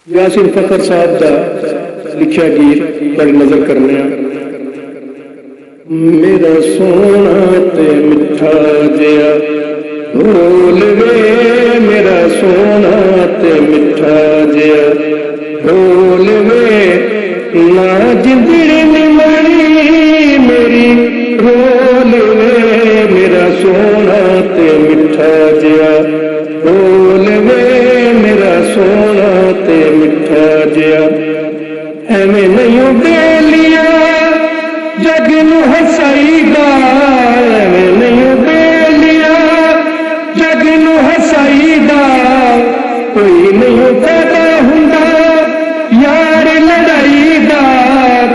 यासीन फखर साहब का लिखा गीत पर नजर करने। मेरा सोना ते मिठा जिया बोल वे, मेरा सोना ते मिठा जिया बोल वे, ना जिंदड़ी निमड़ी मेरी बोल वे, मेरा सोना ते मिठा जिया बोल वे, मेरा सोना ते मिठा जिया। एवें नहीं बेलिया जग नू हसाईदा, एवें नहीं बेलिया जग नू हसाईदा, कोई नहीं पैदा हुंदा यार लड़ाई दा,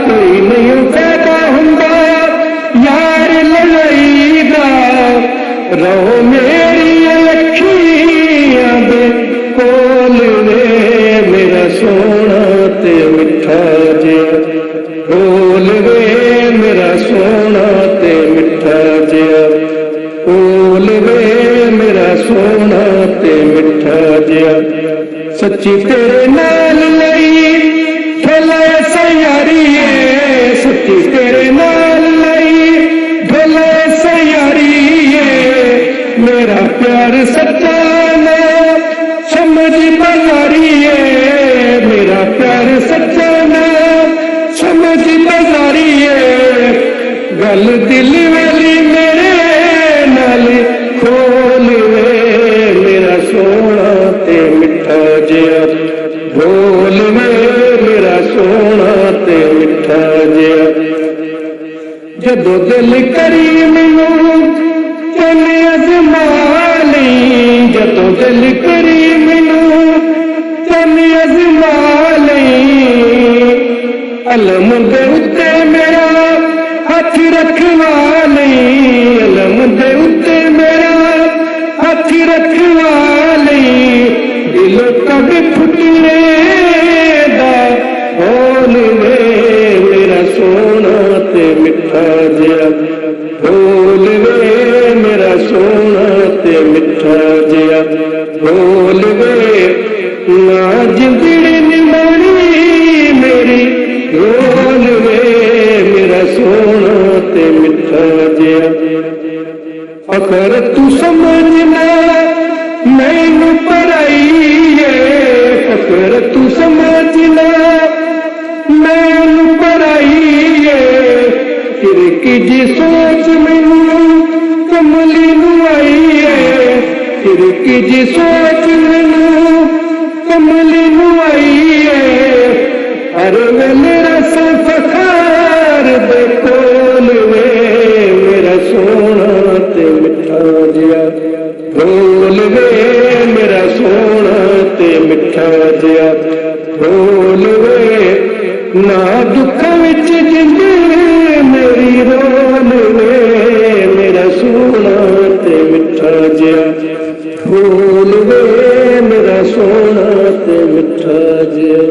कोई नहीं पैदा हुंदा यार लड़ाई दा। रहो मेरी अखियां दे कोल वे, मेरा सोना ते मिठा जिया बोल वे, मेरा सोना ते मिठा जिया बोल वे, मेरा सोना ते मिठा जिया। सच्ची तेरे नाल लई ढोला सयारी है, सच्ची तेरे नाल लई ढोला सयारी है, मेरा प्यार सच्चा ना समझ बाजारी है, मेरा प्यार सच्चा ना समझ बाजारी है। गल दिल वाली मेरे नाल खोल वे, मेरा सोना ते मिठा जिया बोल वे, मेरा सोना ते मिठा जिया। जदों दिल करी मैनू तन अजमा लई, जदों दिल करी मैनू तन अजमा लई, अलम दे उत्ते मेरा हथ रखवा लई, अलम दे उत्ते मेरा हथ रखवा लई। दिल कब फुटने दा बोल वे, मेरा सोना ते मिठा जिया बोल वे, मेरा सोना ते मिठा जिया बोल वे, ना जिंदड़ी निमानी मेरी बोल वे, मेरा सोना ते मिठा जिया। फखर तू समझना मैनू पराई है, फखर तू समझना मैनू पराई है। फिर की जी सोच मैनू कमली नू आई है, फिर की जी सोच मैनू कमली नू आई है। हर वेले रस फखार दे कोल वे, मेरा सोना ते मिठा जिया बोल वे, मेरा सोना ते मिठा जिया बोल वे। ना दुख विच जिंद मेरी रोल वे, मेरा सोना ते मिठा जिया बोल वे, मेरा सोना ते मिठा जिया।